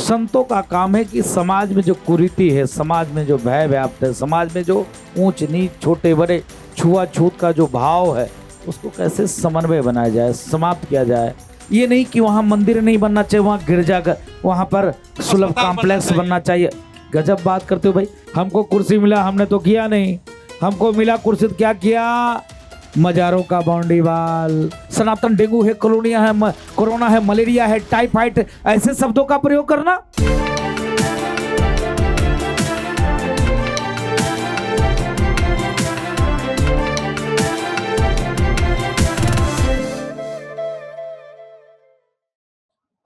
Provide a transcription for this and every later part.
संतों का काम है कि समाज में जो कुरीति है, समाज में जो भय व्याप्त है, समाज में जो ऊंच नीच छोटे बड़े छुआछूत का जो भाव है उसको कैसे समन्वय बनाया जाए, समाप्त किया जाए। ये नहीं कि वहाँ मंदिर नहीं बनना चाहिए, वहाँ गिरजाघर, वहाँ पर सुलभ कॉम्प्लेक्स बनना चाहिए। गजब बात करते हो भाई। हमको कुर्सी मिला, हमने तो किया नहीं। हमको मिला कुर्सी तो क्या किया? मजारों का बाउंडीवाल, सनातन डेंगू है, कॉलोनिया है, कोरोना है, मलेरिया है, टाइफाइड, ऐसे शब्दों का प्रयोग करना।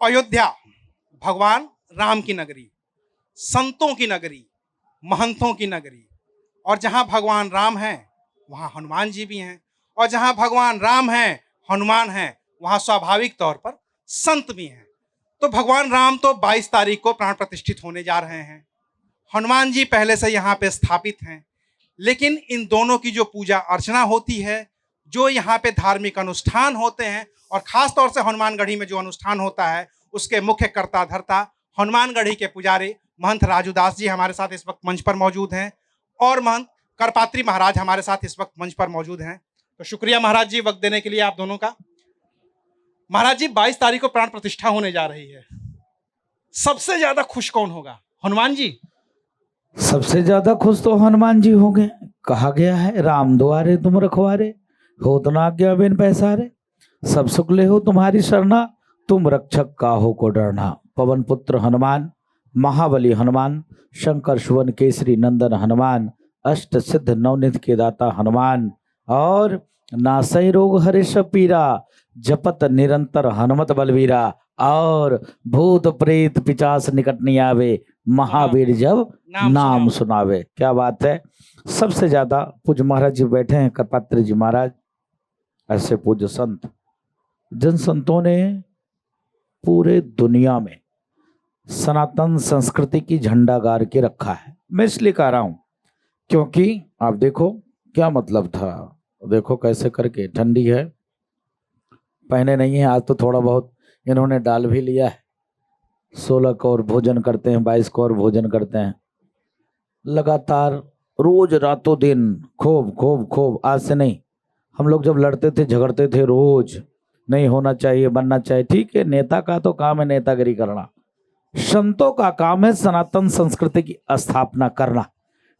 अयोध्या भगवान राम की नगरी, संतों की नगरी, महंतों की नगरी, और जहां भगवान राम हैं वहां हनुमान जी भी हैं, और जहां भगवान राम हैं, हनुमान हैं, वहां स्वाभाविक तौर पर संत भी हैं। तो भगवान राम तो 22 तारीख को प्राण प्रतिष्ठित होने जा रहे हैं। हनुमान जी पहले से यहाँ पे स्थापित हैं, लेकिन इन दोनों की जो पूजा अर्चना होती है, जो यहाँ पे धार्मिक अनुष्ठान होते हैं, और खास तौर से हनुमानगढ़ी में जो अनुष्ठान होता है उसके मुख्य कर्ता धर्ता हनुमानगढ़ी के पुजारी महंत राजूदास जी हमारे साथ इस वक्त मंच पर मौजूद हैं, और महंत करपात्री महाराज हमारे साथ इस वक्त मंच पर मौजूद हैं। तो शुक्रिया महाराज जी वक्त देने के लिए आप दोनों का। महाराज जी 22 तारीख को प्राण प्रतिष्ठा होने जा रही है, सबसे ज्यादा खुश कौन होगा? हनुमान जी? सबसे ज्यादा खुश तो हनुमान जी होंगे। कहा गया है, राम द्वारे तुम रखवारे, हो तो ना आज्ञा बिन पैसारे, सब सुख ले हो तुम्हारी शरणा, तुम रक्षक काहू को डरना। पवन पुत्र हनुमान, महाबली हनुमान, शंकर सुवन केसरी नंदन हनुमान, अष्ट सिद्ध नवनिध के दाता हनुमान, और नासै रोग हरिष पीरा, जपत निरंतर हनुमत बलवीरा, और भूत प्रेत पिचास निकट नहीं आवे, महावीर जब नाम सुनावे। क्या बात है। सबसे ज्यादा पूज्य महाराज जी बैठे हैं, करपात्री जी महाराज, ऐसे पूज्य संत, जिन संतों ने पूरे दुनिया में सनातन संस्कृति की झंडा गाड़ के रखा है। मैं इसलिए कह रहा हूं क्योंकि आप देखो क्या मतलब था, देखो कैसे करके, ठंडी है, पहने नहीं है, आज तो थोड़ा बहुत इन्होंने डाल भी लिया है। 16 कौर भोजन करते हैं, 22 कौर भोजन करते हैं, लगातार रोज रातों दिन खूब खूब खूब। आज से नहीं, हम लोग जब लड़ते थे झगड़ते थे रोज, नहीं होना चाहिए, बनना चाहिए। ठीक है, नेता का तो काम है नेतागिरी करना, संतों का काम है सनातन संस्कृति की स्थापना करना।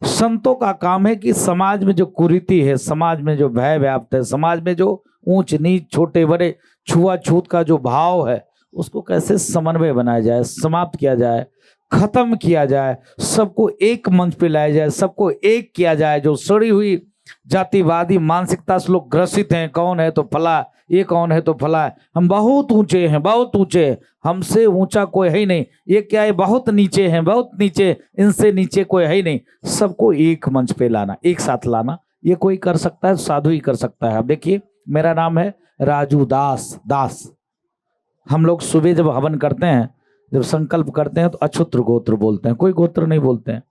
संतों का काम है कि समाज में जो कुरीति है, समाज में जो भय व्याप्त है, समाज में जो ऊंच नीच छोटे बड़े छुआछूत का जो भाव है उसको कैसे समन्वय बनाया जाए, समाप्त किया जाए, खत्म किया जाए, सबको एक मंच पे लाया जाए, सबको एक किया जाए। जो सड़ी हुई जातिवादी मानसिकता से लोग ग्रसित हैं, कौन है तो फला, ये कौन है तो फला, हम बहुत ऊंचे हैं, बहुत ऊंचे, हमसे ऊंचा कोई है ही नहीं, ये क्या है, बहुत नीचे हैं, बहुत नीचे, इनसे नीचे कोई है ही नहीं। सबको एक मंच पे लाना, एक साथ लाना, ये कोई कर सकता है, साधु ही कर सकता है। अब देखिए, मेरा नाम है राजू दास। हम लोग सुबह जब हवन करते हैं, जब संकल्प करते हैं तो अछूत्र गोत्र बोलते हैं, कोई गोत्र नहीं बोलते हैं।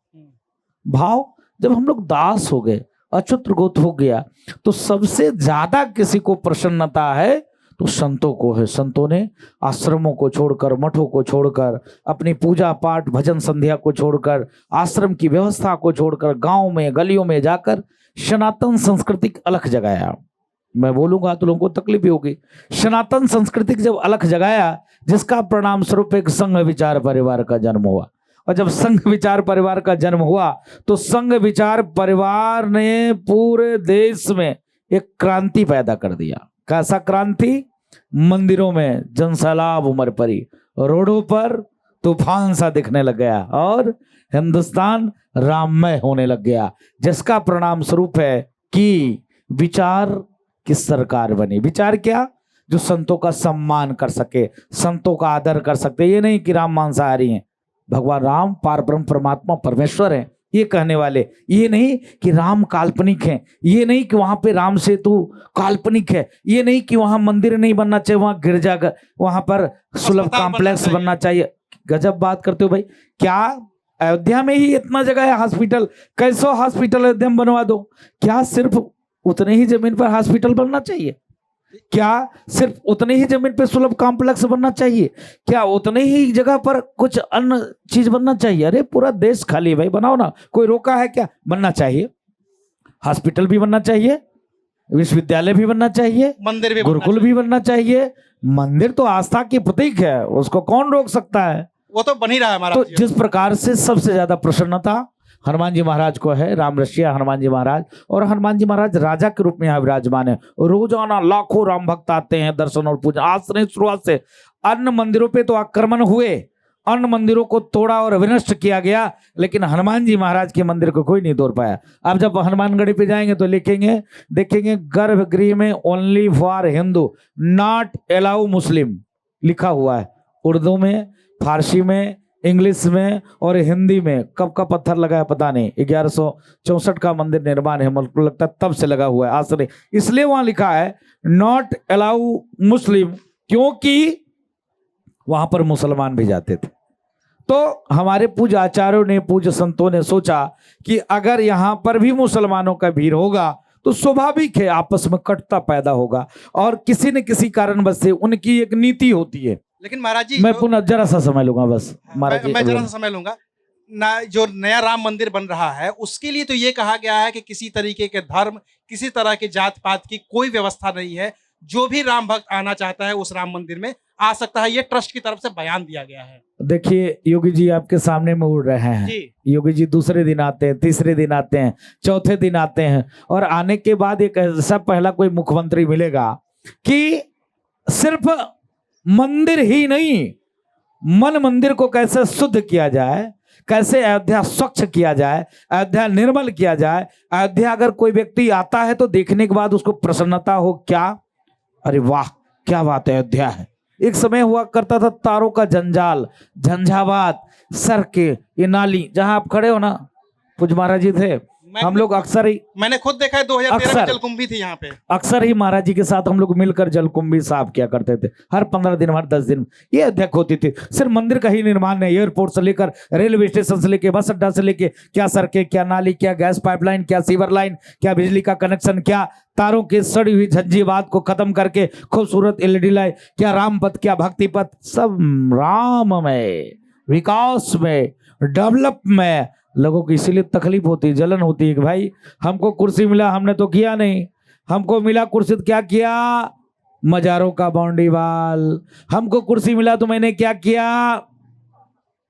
भाव, जब हम लोग दास हो गए, अछूत्र गोत्र हो गया, तो सबसे ज्यादा किसी को प्रसन्नता है तो संतों को है। संतों ने आश्रमों को छोड़कर, मठों को छोड़कर, अपनी पूजा पाठ भजन संध्या को छोड़कर, आश्रम की व्यवस्था को छोड़कर, गांव में गलियों में जाकर सनातन संस्कृति की अलख जगाया। मैं बोलूंगा तो लोगों को तकलीफ होगी। सनातन संस्कृति जब अलख जगाया, जिसका परिणाम स्वरूप एक संघ विचार परिवार का जन्म हुआ। और जब संघ विचार परिवार का जन्म हुआ तो संघ विचार परिवार ने पूरे देश में एक क्रांति पैदा कर दिया। कैसा क्रांति? मंदिरों में जनसैलाब उमड़ पड़ी, रोडों पर तूफान सा दिखने लग गया, और हिंदुस्तान राममय होने लग गया, जिसका परिणाम स्वरूप है कि विचार की सरकार बनी। विचार क्या? जो संतों का सम्मान कर सके, संतों का आदर कर सकते। ये नहीं कि राम मांसाहारी हैं, भगवान राम पारब्रह्म परमात्मा परमेश्वर हैं ये कहने वाले। ये नहीं कि राम काल्पनिक हैं, ये नहीं कि वहां पे राम सेतु काल्पनिक है, ये नहीं कि वहां मंदिर नहीं बनना चाहिए, वहां गिरजाघर, वहां पर सुलभ कॉम्प्लेक्स बनना चाहिए। गजब बात करते हो भाई। क्या अयोध्या में ही इतना जगह है हॉस्पिटल, कैसो हॉस्पिटल अयोध्या में बनवा दो। क्या सिर्फ उतने ही जमीन पर हॉस्पिटल बनना चाहिए? क्या सिर्फ उतनी ही जमीन पे सुलभ कॉम्प्लेक्स बनना चाहिए? क्या उतनी ही जगह पर कुछ अन्य चीज बनना चाहिए? अरे पूरा देश खाली है भाई, बनाओ ना, कोई रोका है क्या? बनना चाहिए। हॉस्पिटल भी बनना चाहिए, विश्वविद्यालय भी बनना चाहिए, मंदिर भी गुरुकुल भी बनना चाहिए। मंदिर तो आस्था की प्रतीक है, उसको कौन रोक सकता है? वो तो बन ही रहा है हमारा। तो जिस प्रकार से सबसे ज्यादा प्रसन्नता हनुमान जी महाराज को है, राम रसिया हनुमान जी महाराज, और हनुमान जी महाराज राजा के रूप में यहाँ विराजमान है। रोजाना लाखों राम भक्त आते हैं दर्शन और पूजा। आज से नहीं, शुरुआत से अन्य मंदिरों पे तो आक्रमण हुए, अन्य मंदिरों को तोड़ा और विनष्ट किया गया, लेकिन हनुमान जी महाराज के मंदिर को कोई नहीं तोड़ पाया। अब जब हनुमानगढ़ी पे जाएंगे तो लिखेंगे, देखेंगे गर्भगृह में only for Hindu, not allow Muslim लिखा हुआ है। उर्दू में, फारसी में, इंग्लिश में और हिंदी में। कब का पत्थर लगा है पता नहीं, 1164 का मंदिर निर्माण है, मुझको लगता है तब से लगा हुआ है, आज से नहीं। इसलिए वहां लिखा है नॉट अलाउ मुस्लिम, क्योंकि वहां पर मुसलमान भी जाते थे। तो हमारे पूज्य आचार्यों ने, पूज्य संतों ने सोचा कि अगर यहां पर भी मुसलमानों का भीड़ होगा तो स्वाभाविक है आपस में कटता पैदा होगा, और किसी न किसी कारणवश से उनकी एक नीति होती है। लेकिन महाराज जी, मैं पुनः जरा सा समय लूंगा बस महाराज जी। मैं जरा सा समय लूंगा ना। जो नया राम मंदिर बन रहा है उसके लिए तो ये कहा गया है कि किसी तरीके के धर्म, किसी तरह के जात पात की कोई व्यवस्था नहीं है। जो भी राम भक्त आना चाहता है उस राम मंदिर में आ सकता है, ये ट्रस्ट की तरफ से बयान दिया गया है। देखिए योगी जी आपके सामने में उड़ रहे हैं जी। योगी जी दूसरे दिन आते हैं, तीसरे दिन आते हैं, चौथे दिन आते हैं, और आने के बाद एक ऐसा पहला कोई मुख्यमंत्री मिलेगा कि सिर्फ मंदिर ही नहीं, मन मंदिर को कैसे शुद्ध किया जाए, कैसे अयोध्या स्वच्छ किया जाए, अयोध्या निर्मल किया जाए। अयोध्या अगर कोई व्यक्ति आता है तो देखने के बाद उसको प्रसन्नता हो, क्या अरे वाह क्या बात है अयोध्या है। एक समय हुआ करता था तारों का जंजाल, झंझावात, सर के ये नाली, जहां आप खड़े हो ना, पूज महाराज जी थे, हम लोग अक्सर ही, मैंने खुद देखा है 2013 में जलकुंभी थी यहाँ पे, अक्सर ही महाराज जी के साथ हम लोग मिलकर जलकुंभी साफ किया करते थे। हर 15 दिन, हर 10 दिन ये अध्यक्ष होती थी। सिर्फ मंदिर का ही निर्माण नहीं, एयरपोर्ट से लेकर, रेलवे स्टेशन से लेकर, बस अड्डा से लेकर, क्या सड़कें, क्या नाली, क्या गैस पाइपलाइन, क्या सीवर लाइन, क्या बिजली का कनेक्शन, क्या तारों की सड़ी हुई झंझीवात को खत्म करके खूबसूरत एलईडी लाइट, क्या राम पथ, क्या भक्ति पथ, सब राम में, विकास में, डेवलप में। लोगों को इसीलिए तकलीफ होती है, जलन होती है कि भाई हमको कुर्सी मिला, हमने तो किया नहीं, हमको मिला कुर्सी तो क्या किया, मजारों का बाउंडीवाल, हमको कुर्सी मिला तो मैंने क्या किया,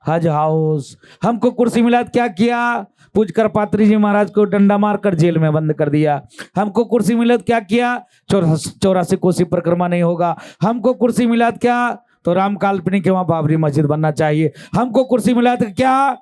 हज हाउस, हमको कुर्सी मिला तो क्या किया, पूजकर पात्री जी महाराज को डंडा मारकर जेल में बंद कर दिया, हमको कुर्सी मिला तो क्या किया, 84 कोसी परिक्रमा नहीं होगा, हमको कुर्सी मिला तो क्या, तो राम काल्पनिक के वहां बाबरी मस्जिद बनना चाहिए, हमको कुर्सी मिला तो क्या,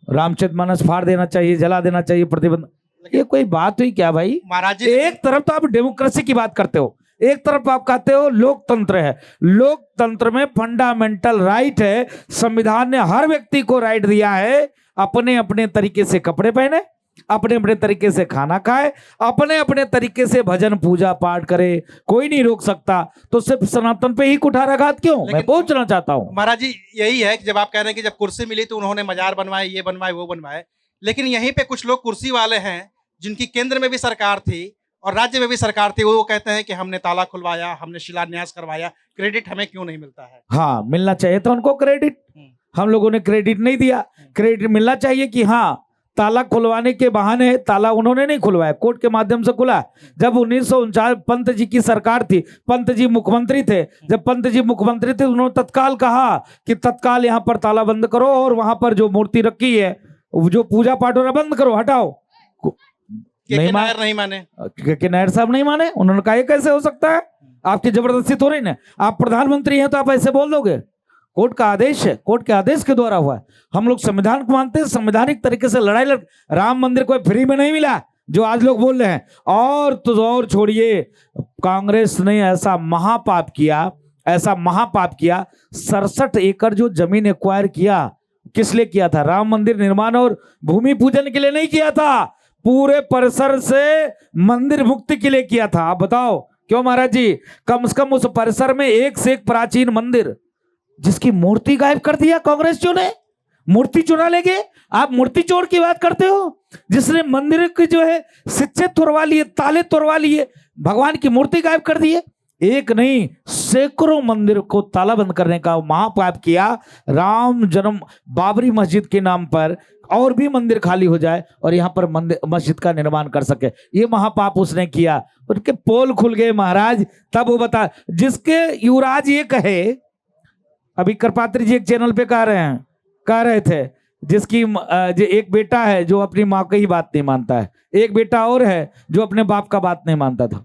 रामचरितमानस फाड़ देना चाहिए, जला देना चाहिए, प्रतिबंध। ये कोई बात हुई क्या भाई महाराज जी? एक तरफ तो आप डेमोक्रेसी की बात करते हो, एक तरफ आप कहते हो लोकतंत्र है। लोकतंत्र में फंडामेंटल राइट है, संविधान ने हर व्यक्ति को राइट दिया है अपने अपने तरीके से कपड़े पहने, अपने अपने तरीके से खाना खाए, अपने अपने तरीके से भजन पूजा पाठ करे, कोई नहीं रोक सकता। तो सिर्फ सनातन पे ही कुठाराघात क्यों? मैं पूछना चाहता हूं महाराज जी, यही है कि जब आप कह रहे हैं कि जब कुर्सी मिली तो उन्होंने मजार बनवाए, ये बनवाए, वो बनवाए, लेकिन यहीं पे कुछ लोग कुर्सी वाले हैं जिनकी केंद्र में भी सरकार थी और राज्य में भी सरकार थी, वो कहते हैं कि हमने ताला खुलवाया, हमने शिलान्यास करवाया, क्रेडिट हमें क्यों नहीं मिलता है? हाँ, मिलना चाहिए था उनको क्रेडिट, हम लोगों ने क्रेडिट नहीं दिया। क्रेडिट मिलना चाहिए कि हाँ ताला खुलवाने के बहाने, ताला उन्होंने नहीं खुलवाया, कोर्ट के माध्यम से खुला। जब 1949 पंत जी की सरकार थी, पंत जी मुख्यमंत्री थे, जब पंत जी मुख्यमंत्री थे उन्होंने तत्काल कहा कि तत्काल यहाँ पर ताला बंद करो और वहां पर जो मूर्ति रखी है, जो पूजा पाठ हो रहा बंद करो, हटाओ। नहीं माने, के नायर साहब नहीं माने। उन्होंने कहा ये कैसे हो सकता है, आपकी जबरदस्ती तो नहीं ना, आप प्रधानमंत्री हैं तो आप ऐसे बोल दोगे? कोर्ट का आदेश है, कोर्ट के आदेश के द्वारा हुआ है। हम लोग संविधान को मानते हैं, संवैधानिक तरीके से लड़ाई लड़, राम मंदिर कोई फ्री में नहीं मिला जो आज लोग बोल रहे हैं। और तो और छोड़िए, कांग्रेस ने ऐसा महापाप किया, ऐसा महापाप किया, 67 एकड़ जो जमीन एक्वायर किया, किस लिए किया था? राम मंदिर निर्माण और भूमि पूजन के लिए नहीं किया था, पूरे परिसर से मंदिर मुक्ति के लिए किया था। आप बताओ क्यों महाराज जी? कम से कम उस परिसर में एक से एक प्राचीन मंदिर, जिसकी मूर्ति गायब कर दिया कांग्रेसियों ने। मूर्ति चुरा ले गए, आप मूर्ति चोर की बात करते हो, जिसने मंदिर की जो है शिक्षे तोड़वा लिए, ताले तोड़वा लिए, भगवान की मूर्ति गायब कर दिए। एक नहीं सैकड़ों मंदिर को तालाबंद करने का महापाप किया। राम जन्म बाबरी मस्जिद के नाम पर और भी मंदिर खाली हो जाए और यहाँ पर मंदिर मस्जिद का निर्माण कर सके, ये महापाप उसने किया। उनके पोल खुल गए महाराज। तब वो बता, जिसके युवराज ये कहे, अभी करपात्री जी एक चैनल पे कह रहे थे, जिसकी एक बेटा है जो अपनी माँ की ही बात नहीं मानता है, एक बेटा और है जो अपने बाप का बात नहीं मानता था।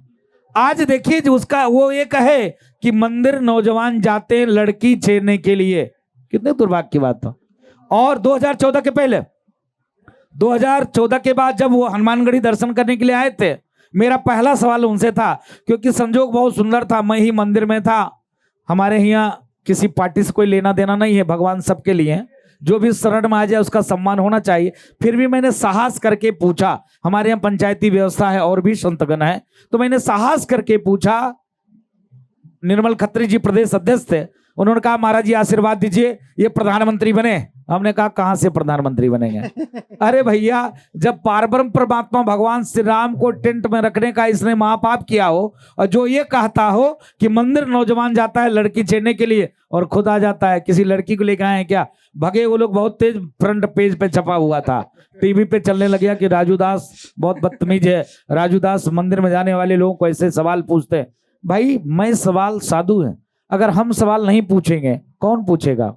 आज देखिए जो उसका वो ये कहे कि मंदिर नौजवान जाते हैं लड़की छेड़ने के लिए, कितने दुर्भाग्य की बात था। और 2014 के पहले, 2014 के बाद जब वो हनुमानगढ़ी दर्शन करने के लिए आए थे, मेरा पहला सवाल उनसे था, क्योंकि संजोग बहुत सुंदर था, मैं ही मंदिर में था। हमारे यहाँ किसी पार्टी से कोई लेना देना नहीं है, भगवान सबके लिए हैं, जो भी शरण में आ जाए उसका सम्मान होना चाहिए। फिर भी मैंने साहस करके पूछा, हमारे यहाँ पंचायती व्यवस्था है और भी संतगण है, तो मैंने साहस करके पूछा। निर्मल खत्री जी प्रदेश अध्यक्ष थे, उन्होंने कहा महाराज जी आशीर्वाद दीजिए ये प्रधानमंत्री बने। हमने कहा कहां से प्रधानमंत्री बनेंगे? अरे भैया, जब पारब्रह्म परमात्मा भगवान श्री राम को टेंट में रखने का इसने महापाप किया हो, और जो ये कहता हो कि मंदिर नौजवान जाता है लड़की छेड़ने के लिए और खुद आ जाता है, किसी लड़की को लेकर आए क्या? भगे वो लोग, बहुत तेज फ्रंट पेज पे छपा हुआ था, टीवी पे चलने लग गया कि राजू दास बहुत बदतमीज है, राजू दास मंदिर में जाने वाले लोगों को ऐसे सवाल पूछते हैं। भाई मैं सवाल साधु है, अगर हम सवाल नहीं पूछेंगे कौन पूछेगा?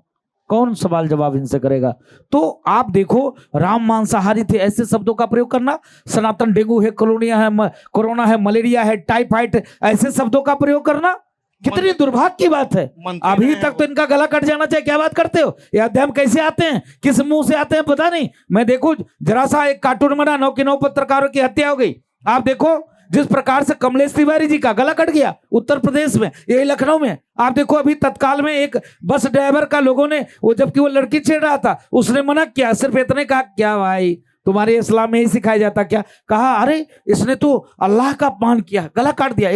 कौन सवाल जवाब इनसे करेगा? तो आप देखो, राम मांसाहारी थे, ऐसे शब्दों का प्रयोग करना, सनातन डेंगू है, कोरोना है, मलेरिया है, टाइफाइड, ऐसे शब्दों का प्रयोग करना कितनी दुर्भाग्य की बात है। अभी तक तो इनका गला कट जाना चाहिए। क्या बात करते हो? ये अध्ययन कैसे आते हैं, किस मुंह से आते हैं पता नहीं। मैं देखो जरा सा एक कार्टून बना, 9 के 9 पत्रकारों की हत्या हो गई। आप देखो जिस प्रकार से कमलेश तिवारी जी का गला कट गया उत्तर प्रदेश में, यही लखनऊ में। आप देखो अभी तत्काल में एक बस ड्राइवर का लोगों ने, वो जबकि वो लड़की छेड़ रहा था, उसने मना किया, सिर्फ इतने कहा क्या भाई तुम्हारे इस्लाम में ही सिखाया जाता क्या? कहा अरे इसने तो अल्लाह का अपमान किया, गला काट दिया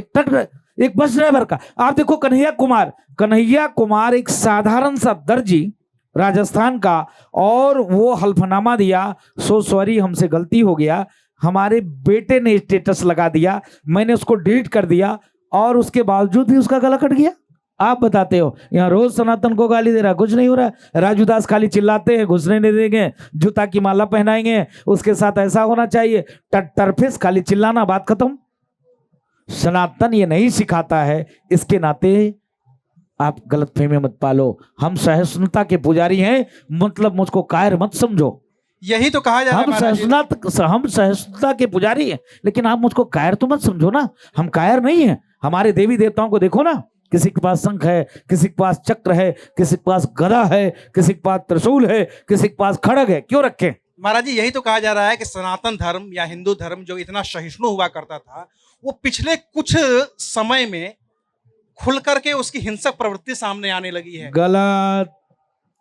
एक बस ड्राइवर का। आप देखो कन्हैया कुमार एक साधारण सा दर्जी राजस्थान का, और वो हल्फनामा दिया, सो सॉरी हमसे गलती हो गया, हमारे बेटे ने स्टेटस लगा दिया, मैंने उसको डिलीट कर दिया, और उसके बावजूद भी उसका गला कट गया। आप बताते हो यहाँ रोज सनातन को गाली दे रहा, कुछ नहीं हो रहा। राजू दास खाली चिल्लाते हैं, घुसने नहीं देंगे, जूता की माला पहनाएंगे, उसके साथ ऐसा होना चाहिए, टरफिस खाली चिल्लाना, बात खत्म। सनातन ये नहीं सिखाता है, इसके नाते आप गलतफहमी मत पालो। हम सहिष्णुता के पुजारी हैं, मतलब मुझको कायर मत समझो। यही तो कहा जा रहा है, हम सहिष्णुता के पुजारी हैं, लेकिन आप मुझको कायर तो मत समझो ना। हम कायर नहीं हैं। हमारे देवी देवताओं को देखो ना, किसी के पास शंख है, किसी के पास चक्र है, किसी के पास गदा है, किसी के पास त्रिशूल है, किसी के पास खड़ग है। क्यों रखे? महाराज जी यही तो कहा जा रहा है कि सनातन धर्म या हिंदू धर्म जो इतना सहिष्णु हुआ करता था, वो पिछले कुछ समय में खुल करके उसकी हिंसक प्रवृत्ति सामने आने लगी है। गलत।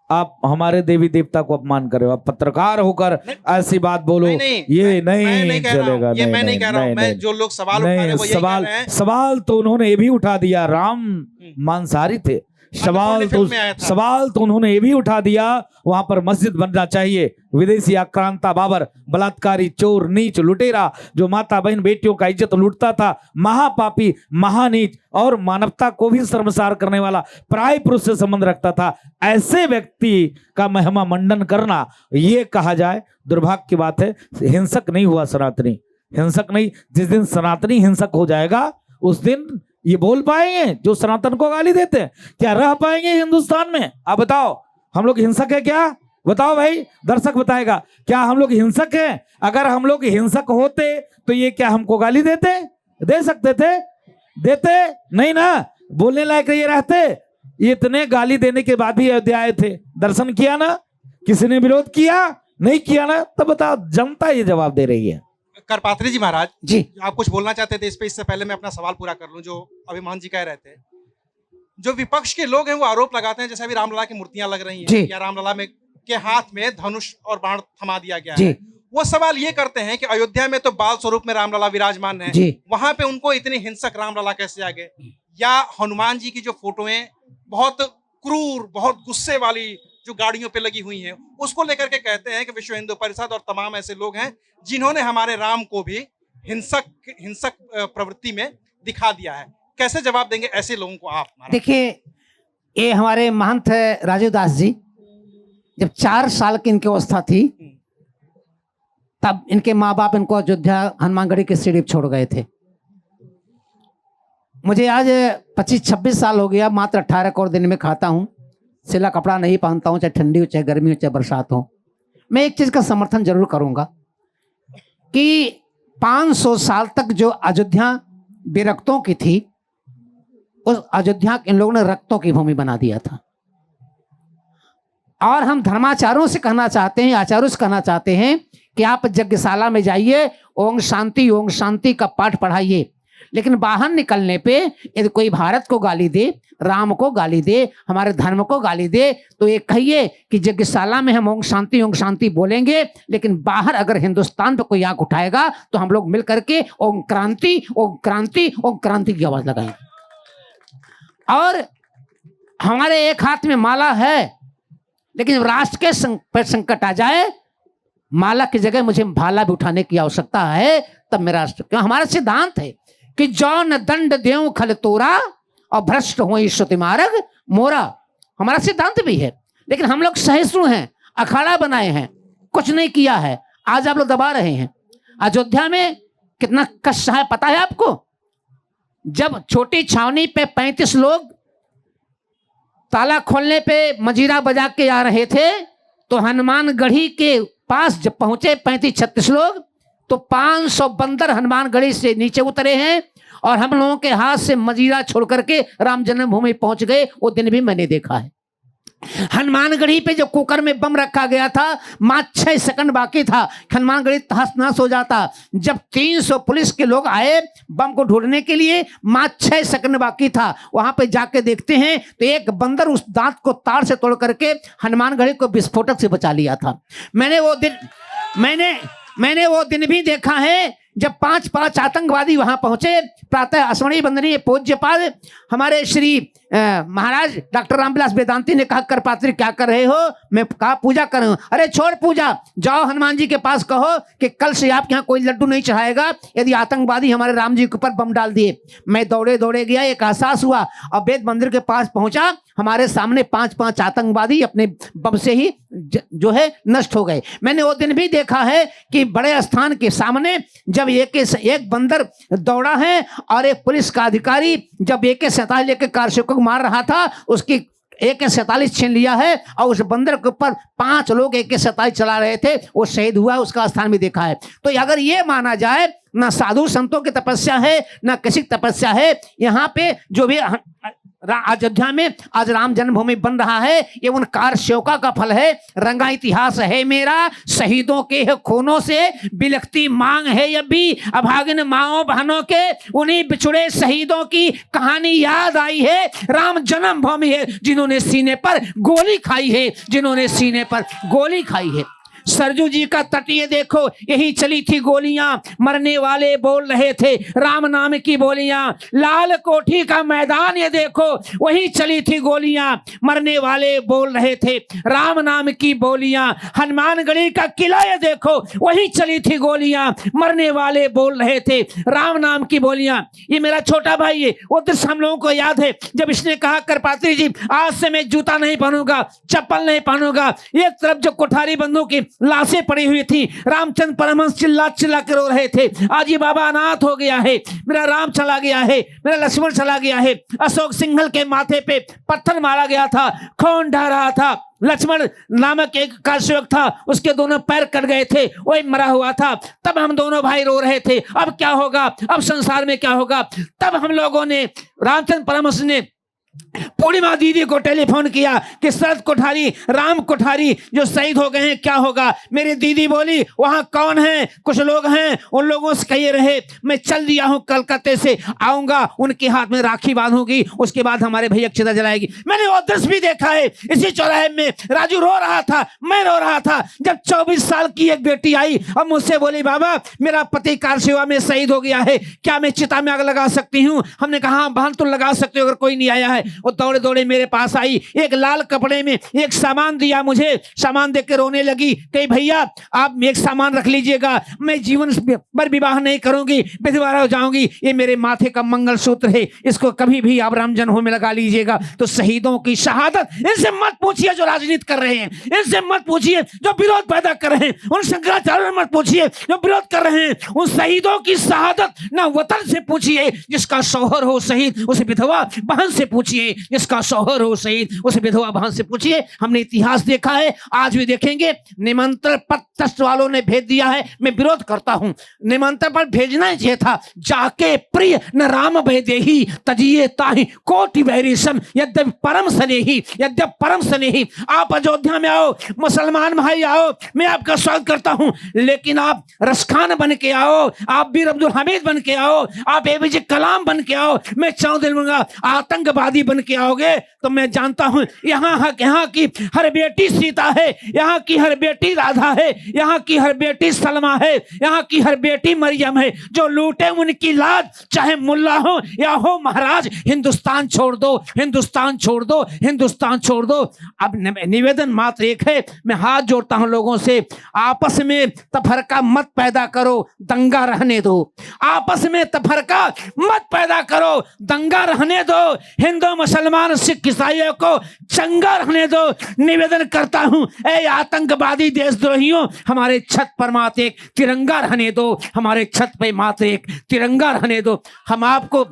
आप हमारे देवी देवता को अपमान कर रहे हो। आप पत्रकार होकर ऐसी बात बोलो, ये नहीं चलेगा। ये मैं नहीं कह रहा हूं, मैं जो लोग सवाल उठा रहे हैं वो यही कह रहे हैं। सवाल तो उन्होंने ये भी उठा दिया, राम मांसाहारी थे। सवाल तो उन्होंने ये भी उठा दिया, वहां पर मस्जिद बनना चाहिए। विदेशी आक्रांता बाबर, बलात्कारी, चोर, नीच, लुटेरा, जो माता बहन बेटियों का इज्जत लूटता था, महापापी, महानीच और मानवता को भी शर्मसार करने वाला, पराय पुरुष से संबंध रखता था, ऐसे व्यक्ति का महिमा मंडन करना, ये कहा जाए दुर्भाग्य की बात है। हिंसक नहीं हुआ सनातनी, हिंसक नहीं। जिस दिन सनातनी हिंसक हो जाएगा उस दिन ये बोल पाएंगे जो सनातन को गाली देते हैं? क्या रह पाएंगे हिंदुस्तान में? आप बताओ, हम लोग हिंसक है क्या? बताओ भाई, दर्शक बताएगा, क्या हम लोग हिंसक हैं? अगर हम लोग हिंसक होते तो ये क्या हमको गाली देते? दे सकते थे? देते नहीं ना, बोलने लायक ये रहते। इतने गाली देने के बाद भी अयोध्या आए थे, दर्शन किया ना? किसी ने विरोध किया? नहीं किया ना? तब बताओ, जनता ये जवाब दे रही है। करपात्री जी महाराज जी, आप कुछ बोलना चाहते थे इस पे? इससे पहले मैं अपना सवाल पूरा कर लूं। जो अभिमान जी कह रहे थे, जो विपक्ष के लोग हैं वो आरोप लगाते हैं जैसे अभी रामलला की मूर्तियां लग रही हैं, या रामलला में के हाथ में धनुष और बाण थमा दिया गया है। वो सवाल ये करते हैं कि अयोध्या में तो बाल स्वरूप में रामलला विराजमान है, वहां पे उनको इतनी हिंसक रामलला कैसे आ गए? या हनुमान जी की जो फोटोएं बहुत क्रूर, बहुत गुस्से वाली जो गाड़ियों पे लगी हुई हैं, उसको लेकर के कहते हैं कि विश्व हिंदू परिषद और तमाम ऐसे लोग हैं जिन्होंने हमारे राम को भी हिंसक प्रवृत्ति में दिखा दिया है। कैसे जवाब देंगे ऐसे लोगों को आप महाराज? देखिए, ये हमारे महंत राजीव दास जी, जब 4 साल की इनकी अवस्था थी तब इनके माँ बाप इनको अयोध्या हनुमानगढ़ी के सीढ़ी पर छोड़ गए थे। मुझे आज 25-26 साल हो गया, मात्र 18 करोड़ दिन में खाता हूँ, सिला कपड़ा नहीं पहनता हूँ, चाहे ठंडी हो चाहे गर्मी हो चाहे बरसात हो। मैं एक चीज का समर्थन जरूर करूंगा कि 500 साल तक जो अयोध्या विरक्तों की थी, उस अयोध्या इन लोगों ने रक्तों की भूमि बना दिया था। और हम धर्माचार्यों से कहना चाहते हैं, आचार्यों से कहना चाहते हैं कि आप यज्ञशाला में जाइए, ओम शांति का पाठ पढ़ाइए, लेकिन बाहर निकलने पे यदि कोई भारत को गाली दे, राम को गाली दे, हमारे धर्म को गाली दे, तो ये कहिए कि यज्ञशाला में हम ओम शांति बोलेंगे, लेकिन बाहर अगर हिंदुस्तान पे कोई आंख उठाएगा तो हम लोग मिल करके ओम क्रांति की आवाज लगाएंगे। और हमारे एक हाथ में माला है, लेकिन राष्ट्र के पर संकट आ जाए, माला की जगह मुझे भाला भी उठाने की आवश्यकता है, तब मेरा राष्ट्र। क्यों? हमारा सिद्धांत है कि जौन दंड देव खल तोरा और भ्रष्ट हो श्रुति मार्ग मोरा। हमारा सिद्धांत भी है, लेकिन हम लोग सहिष्णु हैं, अखाड़ा बनाए हैं, कुछ नहीं किया है, आज आप लोग दबा रहे हैं। अयोध्या में कितना कष्ट है पता है आपको? जब छोटी छावनी पे 35 लोग ताला खोलने पे मजीरा बजा के आ रहे थे, तो हनुमानगढ़ी के पास जब पहुंचे 35-36 लोग, तो 500 बंदर हनुमानगढ़ी से नीचे उतरे हैं और हम लोगों के हाथ से मजीरा छोड़ करके राम जन्मभूमि पहुंच गए। वो दिन भी मैंने देखा है। हनुमानगढ़ी पे जो कुकर में बम रखा गया था, मात्र 6 सेकंड बाकी था, हनुमानगढ़ी तहस नहस हो जाता। जब 300 पुलिस के लोग आए बम को ढूंढने के लिए, मात्र 6 सेकंड बाकी था। वहां पे जाके देखते हैं तो एक बंदर उस दांत को तार से तोड़ करके हनुमानगढ़ी को विस्फोटक से बचा लिया था। मैंने वो दिन भी देखा है जब 5 आतंकवादी वहां पहुंचे। प्रातः स्मरणीय वंदनीय पूज्यपाद हमारे श्री महाराज डॉक्टर रामविलास वेदांती ने कहा, करपात्री क्या कर रहे हो? मैं कहा पूजा कर रहा हूं। अरे छोड़ पूजा, जाओ हनुमान जी के पास कहो कि कल से आपके यहाँ कोई लड्डू नहीं चढ़ाएगा यदि आतंकवादी हमारे राम जी के ऊपर बम डाल दिए। मैं दौड़े गया, एक एहसास हुआ और वेद मंदिर के पास पहुंचा, हमारे सामने 5 आतंकवादी अपने बम से ही जो है नष्ट हो गए। मैंने वो दिन भी देखा है कि बड़े स्थान के सामने जब एक बंदर दौड़ा है और एक पुलिस का अधिकारी जब AK-47 लेकर कारसेवकों को मार रहा था, उसकी AK-47 छीन लिया है और उस बंदर के ऊपर 5 लोग AK-47 चला रहे थे, वो शहीद हुआ, उसका स्थान भी देखा है। तो अगर ये माना जाए ना साधु संतों की तपस्या है ना किसी की तपस्या है, यहाँ पे जो भी अयोध्या में आज राम जन्मभूमि बन रहा है, ये उन कारसेवका का फल है। रंगा इतिहास है मेरा, शहीदों के खूनों से बिलखती मांग है ये भी, अभागिन माओ बहनों के उन्हीं बिछुड़े शहीदों की कहानी याद आई है। राम जन्मभूमि है जिन्होंने सीने पर गोली खाई है, जिन्होंने सीने पर गोली खाई है। सरजू जी का तट ये देखो, यही चली थी गोलियां, मरने वाले बोल रहे थे राम नाम की बोलियां। लाल कोठी का मैदान ये देखो, वही चली थी गोलियां, मरने वाले बोल रहे थे राम नाम की बोलियां। हनुमानगढ़ी का किला ये देखो, वही चली थी गोलियां, मरने वाले बोल रहे थे राम नाम की बोलियां। ये मेरा छोटा भाई है, वो दृश्य हम लोगों को याद है जब इसने कहा, करपात्री जी आज से मैं जूता नहीं पहनूंगा, चप्पल नहीं पहनूंगा। एक तरफ जो कोठारी बंदों की लाशें पड़ी हुई थी, रामचंद्र परमहंस चिल्ला के रो रहे थे, आज ये बाबा अनाथ हो गया है, मेरा राम चला गया है, मेरा लक्ष्मण चला गया है। अशोक सिंघल के माथे पे पत्थर मारा गया था, खून ढह रहा था। लक्ष्मण नामक एक कारसेवक था, उसके दोनों पैर कट गए थे, वही मरा हुआ था। तब हम दोनों भाई रो रहे थे, अब क्या होगा, अब संसार में क्या होगा। तब हम लोगों ने, रामचंद्र परमहंस ने पूर्णिमा दीदी को टेलीफोन किया कि शरद कोठारी, राम कोठारी जो शहीद हो गए हैं, क्या होगा। मेरी दीदी बोली वहां कौन है, कुछ लोग हैं, उन लोगों से कहिए रहे मैं चल दिया हूं, कलकत्ते से आऊंगा, उनके हाथ में राखी बांधूंगी, उसके बाद हमारे भैया चिता जलाएगी। मैंने वो दृश्य भी देखा है। इसी चौराहे में राजू रो रहा था, मैं रो रहा था, जब 24 साल की एक बेटी आई और मुझसे बोली, बाबा मेरा पति कार सेवा में शहीद हो गया है, क्या मैं चिता में आग लगा सकती हूँ। हमने कहा हाँ बहन तुम लगा सकते हो अगर कोई नहीं आया है। वो दौड़े दौड़े मेरे पास आई, एक लाल कपड़े में एक सामान दिया मुझे, सामान देख के रोने लगी, कही भैया आप एक सामान रख लीजिएगा, मैं जीवन भर विवाह नहीं करूंगी, विधवा हो जाऊंगी, ये मेरे माथे का मंगलसूत्र है, इसको कभी भी आप राम जन्मभूमि में लगा लीजिएगा। तो शहीदों की शहादत, इनसे मत पूछिए जो राजनीति कर रहे हैं, इनसे मत पूछिए जो विरोध पैदा कर रहे हैं, उन शंकराचार्यों से मत पूछिए जो विरोध कर रहे हैं, उन शहीदों की शहादत ना वतन से पूछिए, जिसका शौहर हो शहीद उसे विधवा बहन से पूछिए, जिसका शौहर हो शहीद उसे विधवा बहन से पूछिए। हमने इतिहास देखा है, आज भी देखेंगे। निमंत्रण पत्र ट्रस्ट वालों ने भेज दिया है, मैं विरोध करता हूं, निमंत्रण पर भेजना ही चाहिए था। जाके प्रिय न राम भयदेही तजिए ताहि कोटि वैरिसम यद्यपि परम स्नेही, यद्यपि परम स्नेही। आप अयोध्या में आओ, मुसलमान भाई आओ, मैं आपका स्वागत करता हूं, लेकिन आप रसखान बन के आओ, आप बीर अब्दुल हमीद बन के आओ, आप एपीजे कलाम बन के आओ, मैं चौधरी दूंगा आतंकवादी बन के आओगे तो मैं जानता हूं यहाँ की हर बेटी सीता है, यहाँ की हर बेटी राधा है, यहाँ की हर बेटी सलमा है, यहाँ की हर बेटी मरियम है। जो लूटे उनकी लाज, चाहे मुल्ला हो या हो महाराज, हिंदुस्तान छोड़ दो, हिंदुस्तान छोड़ दो, हिंदुस्तान छोड़ दो। अब निवेदन मात्र एक है, मैं हाथ जोड़ता हूं लोगों से, आपस में तफरका मत पैदा करो, दंगा रहने दो। आपस में तफरका मत पैदा करो, दंगा रहने दो। हिंदू मुसलमान सिख ईसाइयों को चंगा रहने दो। निवेदन करता हूं, ए आतंकवादी देशद्रोहियों, हमारे छत पर मात्र एक तिरंगा रहने दो, हमारे छत पे मात्र एक तिरंगा रहने दो। हम आपको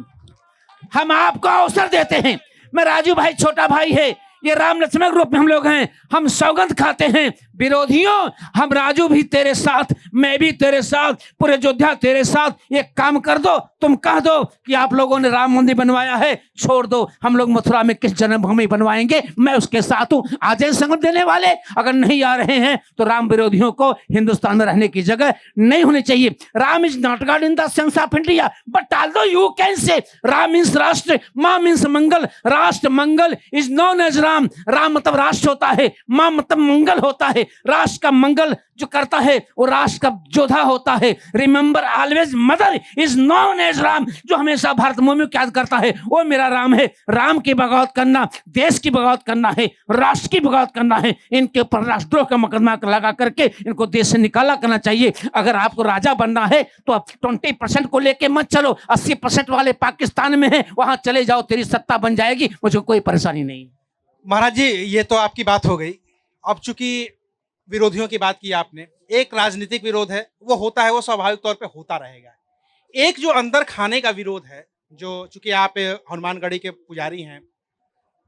अवसर देते हैं। मैं राजू भाई छोटा भाई है, ये राम लक्ष्मण ग्रुप में हम लोग हैं, हम सौगंध खाते हैं। विरोधियों, हम राजू भी तेरे साथ, मैं भी तेरे साथ, पूरे अयोध्या तेरे साथ। एक काम कर दो, तुम कह दो कि आप लोगों ने राम मंदिर बनवाया है, छोड़ दो, हम लोग मथुरा में किस जन्मभूमि बनवाएंगे, मैं उसके साथ हूं। आ जाए संगत देने वाले, अगर नहीं आ रहे हैं तो राम विरोधियों को हिंदुस्तान में रहने की जगह नहीं होनी चाहिए। Ram is not god in the sense of India, but although you can say Ram means rashtra, ma means mangal, rashtra mangal is known as Ram. Ram मतलब राष्ट्र होता है, मां मतलब मंगल होता है। राष्ट्र का मंगल जो करता है वो राष्ट्र का योद्धा होता है। Remember always mother is known as Ram, जो हमेशा भारत भूमि को याद करता है वो मेरा राम है। राम की बगावत करना, देश की बगावत करना है, राष्ट्र की बगावत करना है। इनके ऊपर राष्ट्रद्रोह का मुकदमा लगा करके इनको देश से निकाला करना चाहिए। अगर आपको राजा बनना है तो आप 20% को लेके मत चलो, 80% वाले पाकिस्तान में है, वहां चले जाओ, तेरी सत्ता बन जाएगी, मुझे कोई परेशानी नहीं। महाराज जी, ये तो आपकी बात हो गई। अब चूंकि विरोधियों की बात की आपने, एक राजनीतिक विरोध है, वो होता है, वो स्वाभाविक तौर पे होता रहेगा। एक जो अंदर खाने का विरोध है, जो चूंकि आप हनुमानगढ़ी के पुजारी हैं,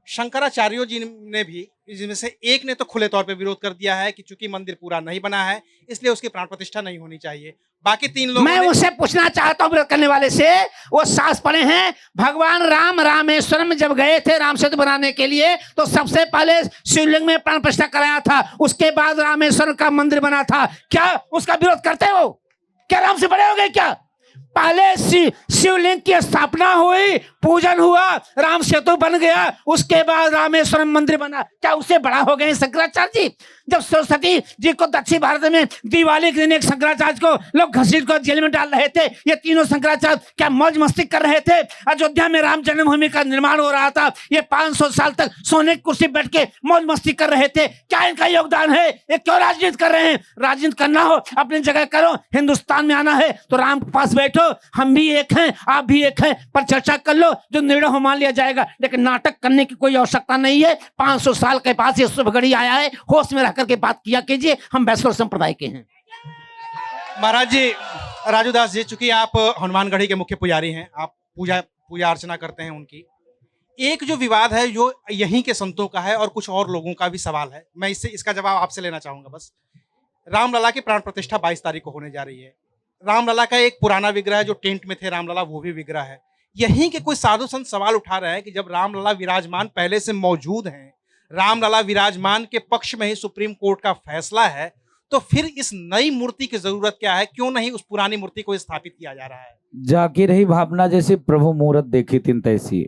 शंकराचार्यों जी ने भी, जिनमें से एक ने तो खुले तौर पे विरोध कर दिया है कि चूंकि मंदिर पूरा नहीं बना है इसलिए उसकी प्राण प्रतिष्ठा नहीं होनी चाहिए। बाकी 3 लोग, मैं उससे पूछना चाहता हूं विरोध करने वाले से, वो सास पढ़े हैं, भगवान राम रामेश्वरम में जब गए थे राम सेतु बनाने के लिए तो सबसे पहले शिवलिंग में प्राण प्रतिष्ठा कराया था, उसके बाद रामेश्वर का मंदिर बना था। क्या उसका विरोध करते हो? क्या राम से बड़े हो गए क्या? पहले शिवलिंग की स्थापना हुई, पूजन हुआ, राम सेतु बन गया, उसके बाद रामेश्वरम मंदिर बना। क्या उससे बड़ा हो गए शंकराचार्य जी? जब सरस्वती जी को दक्षिण भारत में दिवाली के दिन एक शंकराचार्य को लोग घसीट को जेल में डाल रहे थे, ये तीनों शंकराचार्य क्या मौज मस्ती कर रहे थे? अयोध्या में राम जन्मभूमि का निर्माण हो रहा था, ये 500 साल तक सोने की कुर्सी बैठ के मौज मस्ती कर रहे थे। क्या इनका योगदान है? ये क्यों राजनीति कर रहे हैं? राजनीति करना हो अपनी जगह करो, हिंदुस्तान में आना है तो राम के पास बैठो, हम भी एक हैं, आप भी एक हैं, पर चर्चा कर लो, जो निर्णय हो मान लिया जाएगा। लेकिन नाटक करने की कोई आवश्यकता नहीं है। 500 साल के पास ये शुभ घड़ी आया है, होश में करके बात किया कीजिए, हम वैष्णव संप्रदाय के हैं। महाराज जी, राजूदास जी, चूंकि आप हनुमानगढ़ी के मुख्य पुजारी हैं, आप पूजा अर्चना करते हैं उनकी, एक जो विवाद है जो यहीं के संतों का है और कुछ और लोगों का भी सवाल है, मैं इसका जवाब आपसे लेना चाहूंगा। बस रामलला की प्राण प्रतिष्ठा 22 तारीख को होने जा रही है। रामलला का एक पुराना विग्रह जो टेंट में थे रामलला, वो भी विग्रह है। यहीं के कोई साधु संत सवाल उठा रहे हैं कि जब रामलला विराजमान पहले से मौजूद हैं, रामलला विराजमान के पक्ष में ही सुप्रीम कोर्ट का फैसला है, तो फिर इस नई मूर्ति की जरूरत क्या है? क्यों नहीं उस पुरानी मूर्ति को स्थापित किया जा रहा है? जाकी रही भावना जैसे प्रभु मुहूर्त देखी तीन तैसी।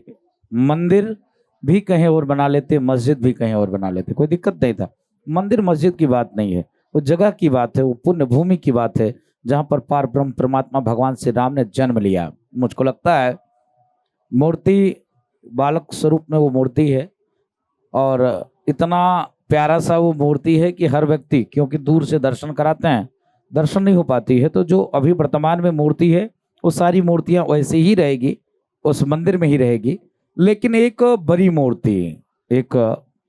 मंदिर भी कहीं और बना लेते, मस्जिद भी कहीं और बना लेते, कोई दिक्कत नहीं था। मंदिर मस्जिद की बात नहीं है, वो जगह की बात है, वो पुण्य भूमि की बात है जहां पर पार ब्रह्म परमात्मा भगवान श्री राम ने जन्म लिया। मुझको लगता है मूर्ति बालक स्वरूप में वो मूर्ति है और इतना प्यारा सा वो मूर्ति है कि हर व्यक्ति, क्योंकि दूर से दर्शन कराते हैं, दर्शन नहीं हो पाती है, तो जो अभी वर्तमान में मूर्ति है वो सारी मूर्तियां वैसे ही रहेगी, उस मंदिर में ही रहेगी। लेकिन एक बड़ी मूर्ति, एक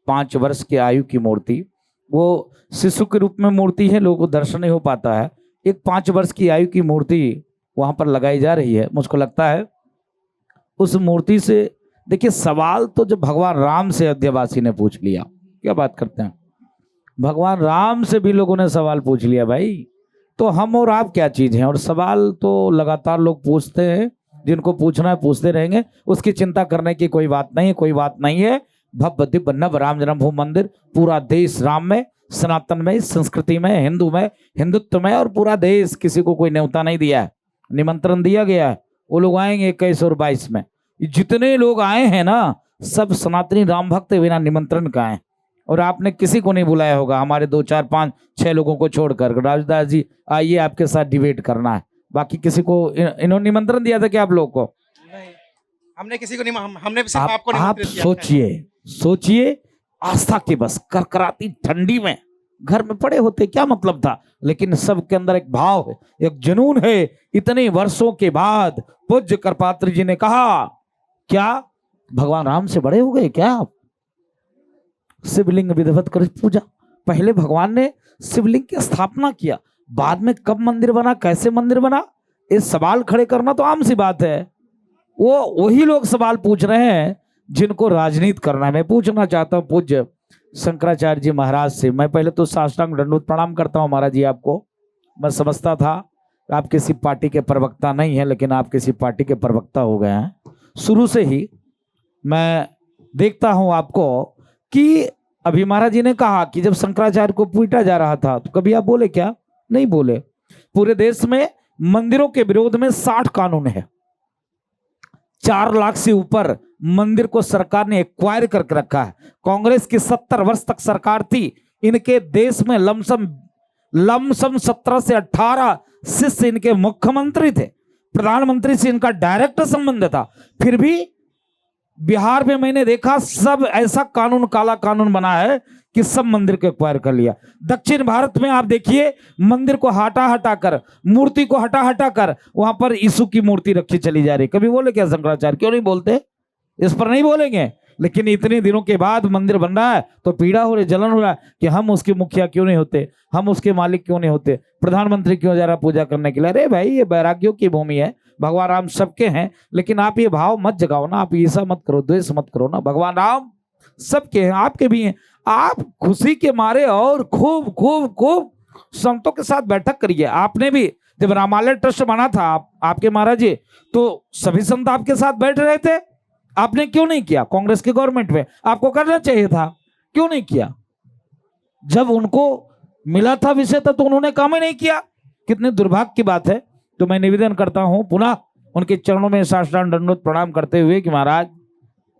5 वर्ष की आयु की मूर्ति, वो शिशु के रूप में मूर्ति है, लोगों को दर्शन नहीं हो पाता है। एक 5 वर्ष की आयु की मूर्ति वहां पर लगाई जा रही है। मुझको लगता है उस मूर्ति से, देखिए सवाल तो जब भगवान राम से अयोध्यावासी ने पूछ लिया, क्या बात करते हैं, भगवान राम से भी लोगों ने सवाल पूछ लिया भाई, तो हम और आप क्या चीज हैं। और सवाल तो लगातार लोग पूछते हैं, जिनको पूछना है पूछते रहेंगे, उसकी चिंता करने की कोई बात नहीं है, कोई बात नहीं है। भव्य दिव्य नव राम जन्मभूमि मंदिर, पूरा देश राम में, सनातन में, संस्कृति में, हिंदू में, हिंदुत्व में, और पूरा देश, किसी को कोई न्योता नहीं दिया है, निमंत्रण दिया गया है। वो लोग आएंगे 21 और 22 में। जितने लोग आए हैं ना, सब सनातनी राम भक्त बिना निमंत्रण का आए, और आपने किसी को नहीं बुलाया होगा, हमारे 2 4 5 6 लोगों को छोड़कर। राजदास जी आइए, आपके साथ डिबेट करना है, बाकी किसी को इन्होंने निमंत्रण दिया था क्या आप लोग को? नहीं, हमने किसी को नहीं, हमने सिर्फ आपको आप निमंत्रित किया। सोचिए आस्था की बस करकराती ठंडी में घर में पड़े होते, क्या मतलब था। लेकिन सबके अंदर एक भाव है, एक जुनून है। इतने वर्षों के बाद पूज्य करपात्री जी ने कहा, क्या भगवान राम से बड़े हो गए क्या आप? शिवलिंग विधिवत कर पूजा। पहले भगवान ने शिवलिंग की स्थापना किया, बाद में कब मंदिर बना, कैसे मंदिर बना, ये सवाल खड़े करना तो आम सी बात है। वो वही लोग सवाल पूछ रहे हैं जिनको राजनीति करना है। मैं पूछना चाहता हूँ पूज्य शंकराचार्य जी महाराज से, मैं पहले तो साष्टांग दंडवत प्रणाम करता हूँ महाराज जी आपको। मैं समझता था आप किसी पार्टी के प्रवक्ता नहीं है, लेकिन आप किसी पार्टी के प्रवक्ता हो गए हैं। शुरू से ही मैं देखता हूं आपको कि अभी महाराज जी ने कहा कि जब शंकराचार्य को पीटा जा रहा था तो कभी आप बोले क्या? नहीं बोले। पूरे देश में मंदिरों के विरोध में 60 कानून है, 4 लाख से ऊपर मंदिर को सरकार ने एक्वायर करके रखा है। कांग्रेस की 70 वर्ष तक सरकार थी, इनके देश में लमसम 17 से 18 शिष्य इनके मुख्यमंत्री थे, प्रधानमंत्री से इनका डायरेक्ट संबंध था। फिर भी बिहार में मैंने देखा सब ऐसा कानून, काला कानून बना है कि सब मंदिर को एक्वायर कर लिया। दक्षिण भारत में आप देखिए, मंदिर को हटा कर, मूर्ति को हटा कर वहां पर यीशु की मूर्ति रखी चली जा रही। कभी बोले क्या शंकराचार्य? क्यों नहीं बोलते? इस पर नहीं बोलेंगे। लेकिन इतने दिनों के बाद मंदिर बन रहा है तो पीड़ा हो रही, जलन हो रहा है कि हम उसके मुखिया क्यों नहीं होते, हम उसके मालिक क्यों नहीं होते, प्रधानमंत्री क्यों जा रहा पूजा करने के लिए। अरे भाई, ये बैरागियों की भूमि है, भगवान राम सबके हैं, लेकिन आप ये भाव मत जगाओ ना, आप ईर्ष्या मत करो, द्वेष मत करो ना। भगवान राम सबके हैं, आपके भी हैं। आप खुशी के मारे और खूब खूब खूब संतों के साथ बैठक करिए। आपने भी जब रामालय ट्रस्ट बना था आपके महाराज जी, तो सभी संत आपके साथ बैठ रहे थे, आपने क्यों नहीं किया? कांग्रेस की गवर्नमेंट में आपको करना चाहिए था, क्यों नहीं किया? जब उनको मिला था विषय तो उन्होंने काम ही नहीं किया। कितने दुर्भाग्य की बात है। तो मैं निवेदन करता हूं, पुनः उनके चरणों में साष्टांग दंडवत प्रणाम करते हुए कि महाराज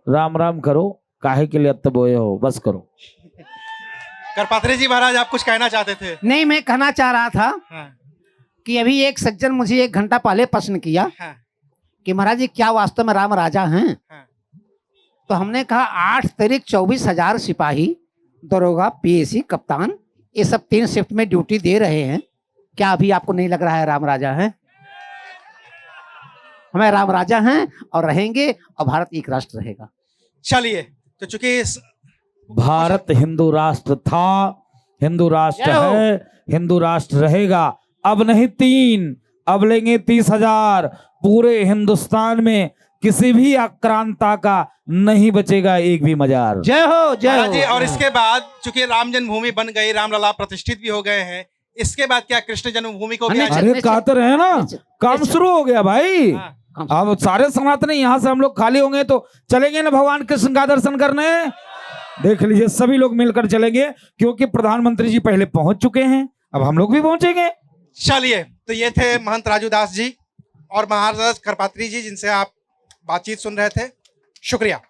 राम राम करो, काहे के लिए अत्त बोए हो, बस करो। करपात्री जी महाराज, आप कुछ कहना चाहते थे? नहीं, मैं कहना चाह रहा था हाँ। कि अभी एक सज्जन मुझे 1 घंटा पहले प्रश्न किया हाँ। कि महाराज जी क्या वास्तव में राम राजा हैं? हाँ। तो हमने कहा 8 तारीख 24,000 सिपाही, दरोगा, पीएसी, कप्तान, ये सब 3 शिफ्ट में ड्यूटी दे रहे हैं। क्या अभी आपको नहीं लग रहा है राम राजा हैं? हमें राम राजा हैं और रहेंगे, और भारत एक राष्ट्र रहेगा। चलिए, तो चूंकि भारत हिंदू राष्ट्र था, हिंदू राष्ट्र है, हिंदू राष्ट्र रहेगा। अब नहीं 3, अब लेंगे 30,000। पूरे हिंदुस्तान में किसी भी आक्रांता का नहीं बचेगा एक भी मजार। जय हो, जय महाराज जी। हो। और इसके बाद चूंकि राम जन्मभूमि बन गई, रामलला प्रतिष्ठित भी हो गए हैं, इसके बाद क्या कृष्ण जन्मभूमि को क्या? अरे कहते रहे ना, काम शुरू हो गया भाई। हाँ। अब सारे सनातनी यहाँ से हम लोग खाली होंगे तो चलेंगे ना भगवान कृष्ण का दर्शन करने। देख लीजिए, सभी लोग मिलकर चलेंगे, क्योंकि प्रधानमंत्री जी पहले पहुंच चुके हैं, अब हम लोग भी पहुंचेंगे। चलिए, तो ये थे महंत राजू दास जी और महाराज करपात्री जी, जिनसे आप बातचीत सुन रहे थे। शुक्रिया।